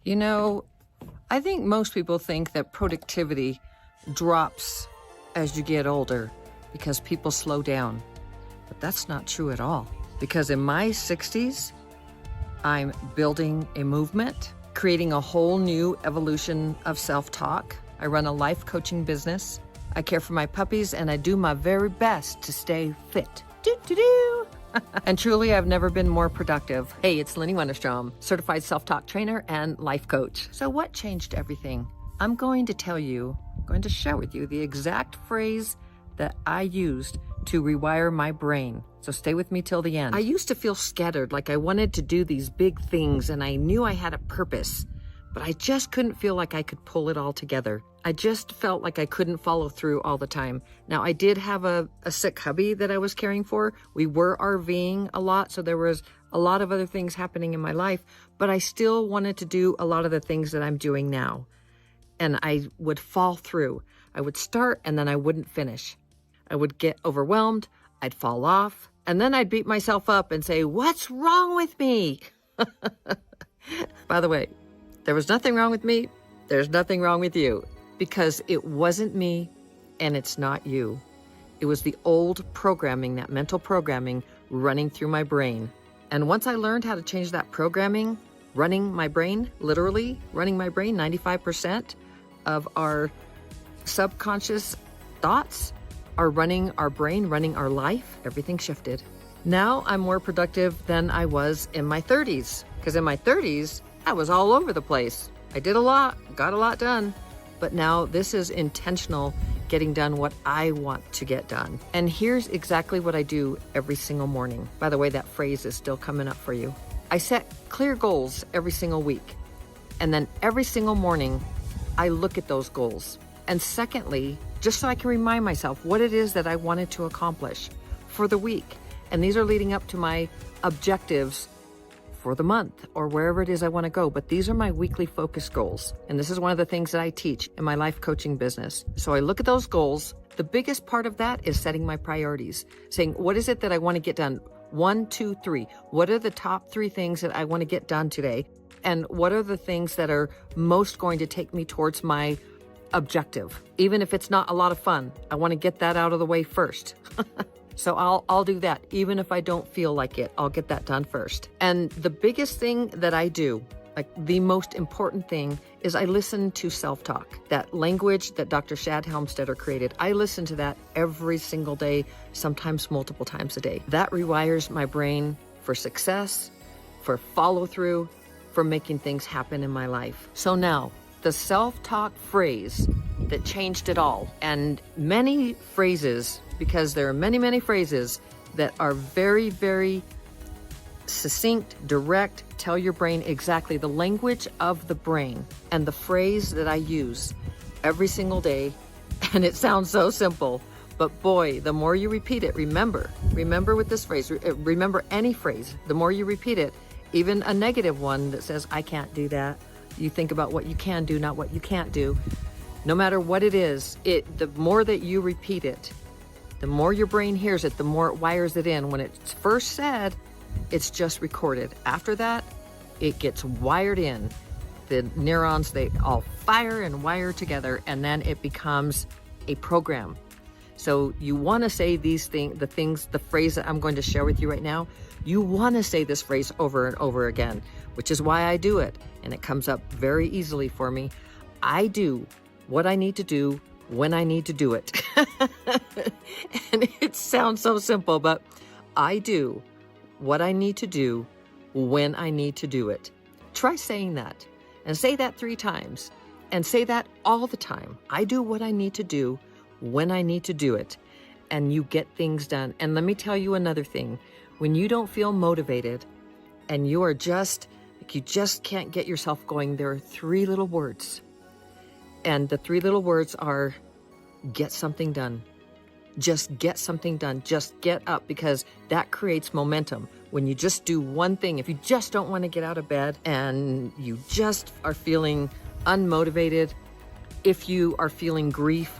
You know, I think most people think that productivity drops as you get older because people slow down. But that's not true at all. Because in my 60s, I'm building a movement, creating a whole new evolution of self-talk. I run a life coaching business. I care for my puppies, and I do my very best to stay fit. Do-do-do. And truly, I've never been more productive. Hey, it's Lenny Wennerstrom, certified self-talk trainer and life coach. So what changed everything? I'm going to share with you the exact phrase that I used to rewire my brain. So stay with me till the end. I used to feel scattered, like I wanted to do these big things and I knew I had a purpose, but I just couldn't feel like I could pull it all together. I just felt like I couldn't follow through all the time. Now, I did have a sick hubby that I was caring for. We were RVing a lot, so there was a lot of other things happening in my life, but I still wanted to do a lot of the things that I'm doing now. And I would fall through. I would start and then I wouldn't finish. I would get overwhelmed, I'd fall off, and then I'd beat myself up and say, "What's wrong with me?" By the way, there was nothing wrong with me. There's nothing wrong with you, because it wasn't me and it's not you. It was the old programming, that mental programming running through my brain. And once I learned how to change that programming, running my brain, literally running my brain, 95% of our subconscious thoughts are running our brain, running our life, everything shifted. Now I'm more productive than I was in my 30s, because in my 30s, I was all over the place. I did a lot, got a lot done, but now this is intentional, getting done what I want to get done. And here's exactly what I do every single morning. By the way, that phrase is still coming up for you. I set clear goals every single week. And then every single morning, I look at those goals. And secondly, just so I can remind myself what it is that I wanted to accomplish for the week. And these are leading up to my objectives for the month or wherever it is I want to go. But these are my weekly focus goals. And this is one of the things that I teach in my life coaching business. So I look at those goals. The biggest part of that is setting my priorities, saying, what is it that I want to get done? 1, 2, 3. What are the top 3 things that I want to get done today? And what are the things that are most going to take me towards my objective? Even if it's not a lot of fun, I want to get that out of the way first. So I'll do that. Even if I don't feel like it, I'll get that done first. And the biggest thing that I do, like the most important thing, is I listen to self-talk, that language that Dr. Shad Helmstetter created. I listen to that every single day, sometimes multiple times a day. That rewires my brain for success, for follow-through, for making things happen in my life. So now, the self-talk phrase that changed it all, and many phrases, because there are many, many phrases that are very, very succinct, direct, tell your brain exactly the language of the brain. And the phrase that I use every single day, and it sounds so simple, but boy, the more you repeat it, remember with this phrase, remember any phrase, the more you repeat it, even a negative one that says, I can't do that. You think about what you can do, not what you can't do. No matter what it is, the more that you repeat it, the more your brain hears it, the more it wires it in. When it's first said, it's just recorded. After that, it gets wired in. The neurons, they all fire and wire together, and then it becomes a program. So you want to say these things, the phrase that I'm going to share with you right now, you want to say this phrase over and over again, which is why I do it. And it comes up very easily for me. I do what I need to do when I need to do it. And it sounds so simple, but I do what I need to do when I need to do it. Try saying that, and say that 3 times, and say that all the time. I do what I need to do when I need to do it, and you get things done. And let me tell you another thing. When you don't feel motivated and you just can't get yourself going, there are 3 little words. And the 3 little words are, get something done. Just get something done. Just get up, because that creates momentum. When you just do one thing, if you just don't want to get out of bed and you just are feeling unmotivated, if you are feeling grief,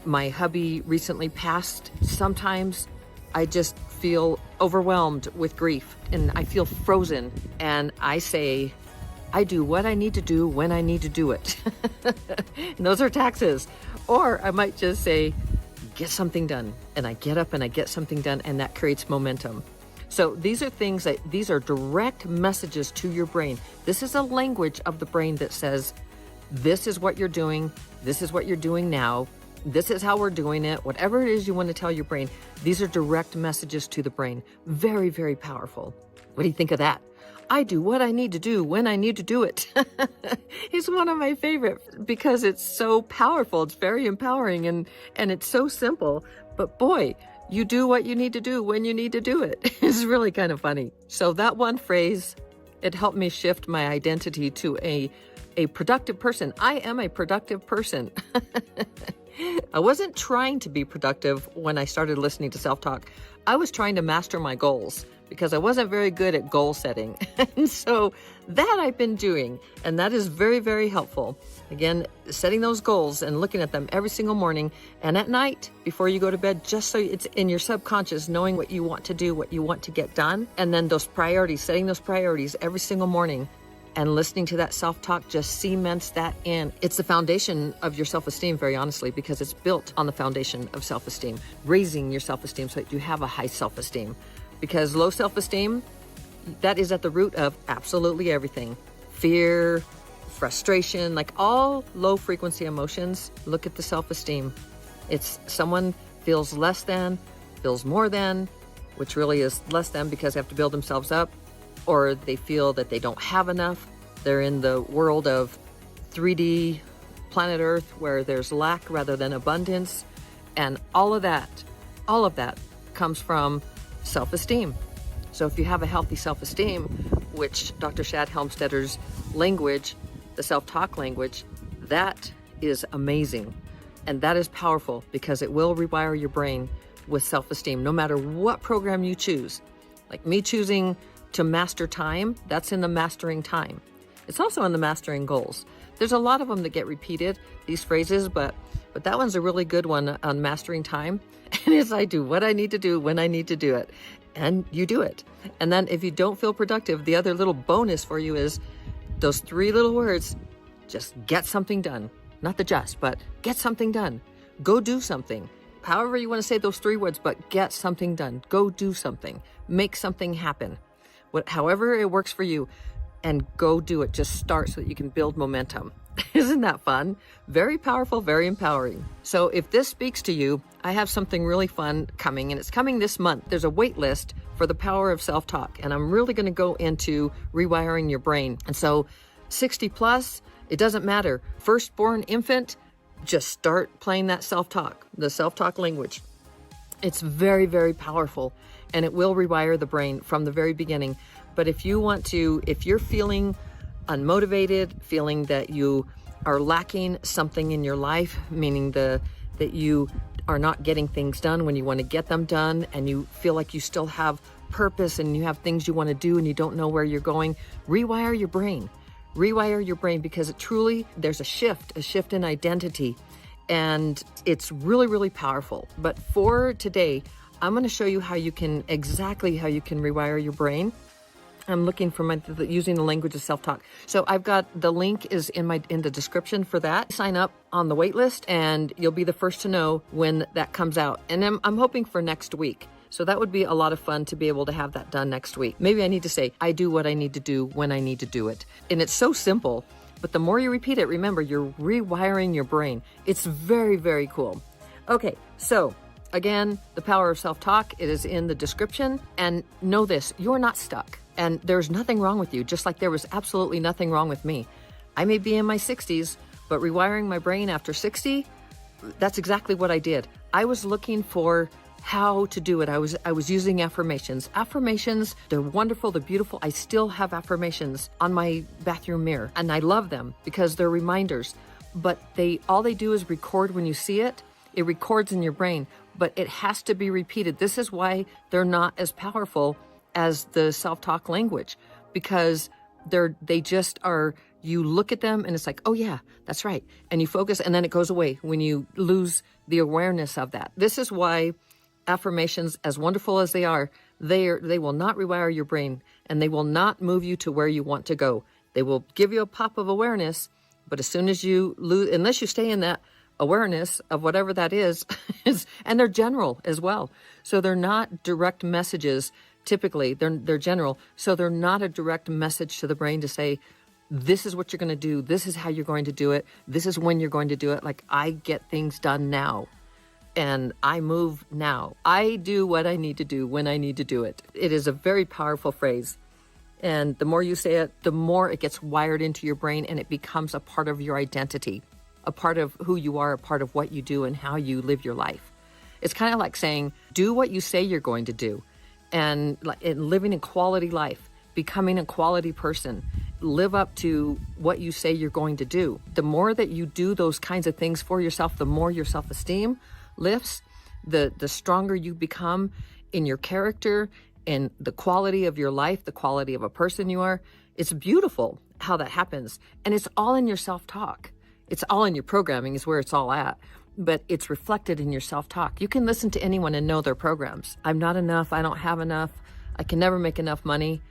my hubby recently passed. Sometimes I just feel overwhelmed with grief and I feel frozen, and I say, I do what I need to do when I need to do it. And those are taxes. Or I might just say, get something done. And I get up and I get something done, and that creates momentum. So these are things these are direct messages to your brain. This is a language of the brain that says, this is what you're doing. This is what you're doing now. This is how we're doing it. Whatever it is you want to tell your brain, these are direct messages to the brain. Very, very powerful. What do you think of that? I do what I need to do when I need to do it. It's one of my favorite because it's so powerful. It's very empowering and it's so simple. But boy, you do what you need to do when you need to do it. It's really kind of funny. So that one phrase, it helped me shift my identity to a productive person. I am a productive person. I wasn't trying to be productive when I started listening to self-talk. I was trying to master my goals because I wasn't very good at goal setting. And so that I've been doing, and that is very, very helpful. Again, setting those goals and looking at them every single morning and at night before you go to bed, just so it's in your subconscious, knowing what you want to do, what you want to get done. And then those priorities, setting those priorities every single morning and listening to that self-talk just cements that in. It's the foundation of your self-esteem, very honestly, because it's built on the foundation of self-esteem, raising your self-esteem so that you have a high self-esteem. Because low self-esteem, that is at the root of absolutely everything. Fear, frustration, like all low frequency emotions, look at the self-esteem. It's someone feels less than, feels more than, which really is less than because they have to build themselves up, or they feel that they don't have enough. They're in the world of 3D planet Earth where there's lack rather than abundance. And all of that comes from self-esteem. So if you have a healthy self-esteem, which Dr. Shad Helmstedter's language, the self-talk language, that is amazing. And that is powerful because it will rewire your brain with self-esteem, no matter what program you choose. Like me choosing to master time, that's in the mastering time. It's also in the mastering goals. There's a lot of them that get repeated, these phrases, but that one's a really good one on mastering time. And it's I do what I need to do when I need to do it. And you do it. And then if you don't feel productive, the other little bonus for you is those 3 little words, just get something done. Not the just, but get something done. Go do something. However you want to say those 3 words, but get something done. Go do something. Make something happen. However it works for you, and go do it. Just start so that you can build momentum. Isn't that fun? Very powerful, very empowering. So if this speaks to you, I have something really fun coming, and it's coming this month. There's a wait list for the power of self-talk, and I'm really going to go into rewiring your brain. And so 60 plus, it doesn't matter. Firstborn infant, just start playing that self-talk, the self-talk language. It's very, very powerful, and it will rewire the brain from the very beginning. But if you're feeling unmotivated, feeling that you are lacking something in your life, meaning that you are not getting things done when you want to get them done, and you feel like you still have purpose and you have things you want to do and you don't know where you're going, rewire your brain. Rewire your brain, because there's a shift in identity, and it's really, really powerful. But for today, I'm going to show you exactly how you can rewire your brain. I'm looking for using the language of self-talk. So I've got the link is in the description for that. Sign up on the wait list and you'll be the first to know when that comes out. And I'm hoping for next week. So that would be a lot of fun to be able to have that done next week. Maybe I need to say, I do what I need to do when I need to do it. And it's so simple, but the more you repeat it, remember, you're rewiring your brain. It's very, very cool. Okay, so again, the power of self-talk, it is in the description. And know this, you're not stuck. And there's nothing wrong with you, just like there was absolutely nothing wrong with me. I may be in my 60s, but rewiring my brain after 60, that's exactly what I did. I was looking for how to do it. I was using affirmations. Affirmations, they're wonderful, they're beautiful. I still have affirmations on my bathroom mirror, and I love them because they're reminders. But all they do is record when you see it. It records in your brain, but it has to be repeated. This is why they're not as powerful as the self-talk language, because they just are, you look at them and it's like, oh yeah, that's right. And you focus and then it goes away when you lose the awareness of that. This is why affirmations, as wonderful as they will not rewire your brain, and they will not move you to where you want to go. They will give you a pop of awareness, but as soon as you lose, unless you stay in that awareness of whatever that is, and they're general as well. So they're not direct messages. Typically, they're general. So they're not a direct message to the brain to say, this is what you're going to do. This is how you're going to do it. This is when you're going to do it. Like, I get things done now and I move now. I do what I need to do when I need to do it. It is a very powerful phrase. And the more you say it, the more it gets wired into your brain and it becomes a part of your identity, a part of who you are, a part of what you do and how you live your life. It's kind of like saying, do what you say you're going to do, and living a quality life, becoming a quality person, live up to what you say you're going to do. The more that you do those kinds of things for yourself, the more your self-esteem lifts, the stronger you become in your character and the quality of your life, the quality of a person you are. It's beautiful how that happens. And it's all in your self-talk. It's all in your programming is where it's all at. But it's reflected in your self-talk. You can listen to anyone and know their programs. I'm not enough. I don't have enough. I can never make enough money.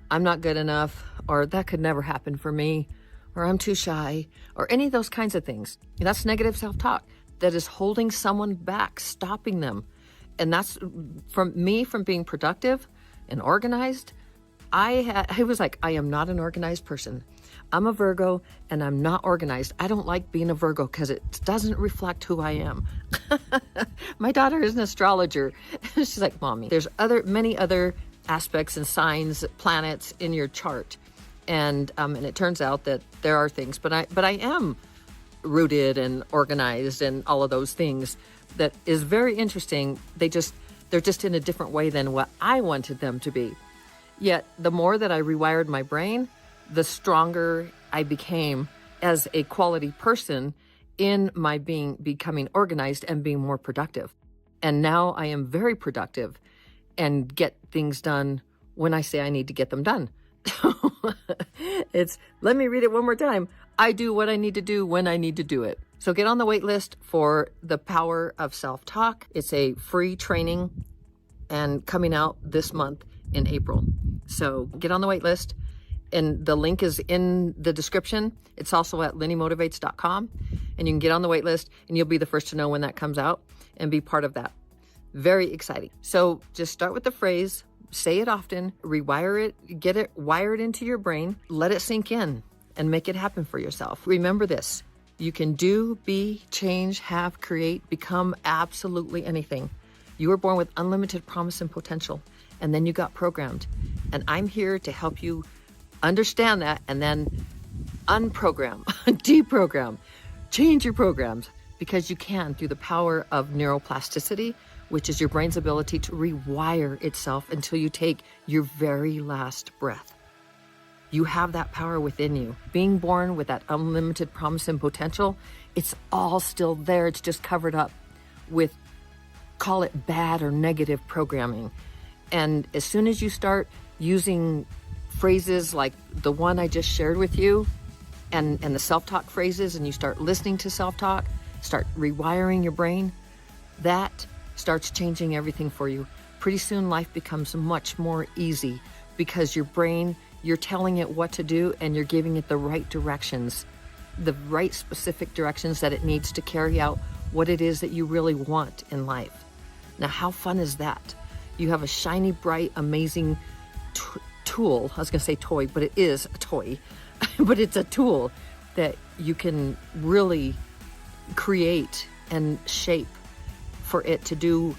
I'm not good enough, or that could never happen for me, or I'm too shy, or any of those kinds of things. That's negative self-talk that is holding someone back, stopping them. And that's from being productive and organized. I was like, I am not an organized person. I'm a Virgo and I'm not organized. I don't like being a Virgo because it doesn't reflect who I am. My daughter is an astrologer. She's like, Mommy, there's many other aspects and signs, planets in your chart. And it turns out that there are things, but I am rooted and organized and all of those things. That is very interesting. They're just in a different way than what I wanted them to be. Yet the more that I rewired my brain, the stronger I became as a quality person in my becoming organized and being more productive. And now I am very productive and get things done when I say I need to get them done. Let me read it one more time. I do what I need to do when I need to do it. So get on the wait list for the power of self-talk. It's a free training and coming out this month in April. So get on the wait list, and the link is in the description. It's also at lennymotivates.com, and you can get on the wait list and you'll be the first to know when that comes out and be part of that. Very exciting. So just start with the phrase, say it often, rewire it, get it wired into your brain, let it sink in and make it happen for yourself. Remember this, you can do, be, change, have, create, become absolutely anything. You were born with unlimited promise and potential, and then you got programmed. And I'm here to help you understand that and then unprogram, deprogram, change your programs, because you can through the power of neuroplasticity, which is your brain's ability to rewire itself until you take your very last breath. You have that power within you. Being born with that unlimited promise and potential, it's all still there. It's just covered up with, call it bad or negative programming. And as soon as you start using phrases like the one I just shared with you and the self-talk phrases, and you start listening to self-talk, start rewiring your brain, that starts changing everything for you. Pretty soon life becomes much more easy because your brain, you're telling it what to do and you're giving it the right directions, the right specific directions that it needs to carry out what it is that you really want in life. Now, how fun is that? You have a shiny, bright, amazing tool. I was going to say toy, but it is a toy, but it's a tool that you can really create and shape for it to do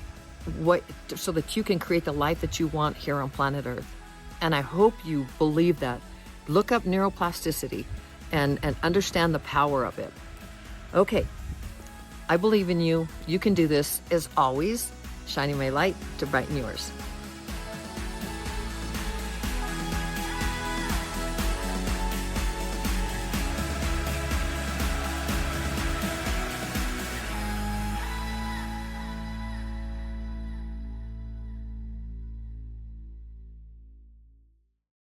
so that you can create the life that you want here on planet Earth. And I hope you believe that. Look up neuroplasticity and understand the power of it. Okay, I believe in you. You can do this. As always, shining my light to brighten yours.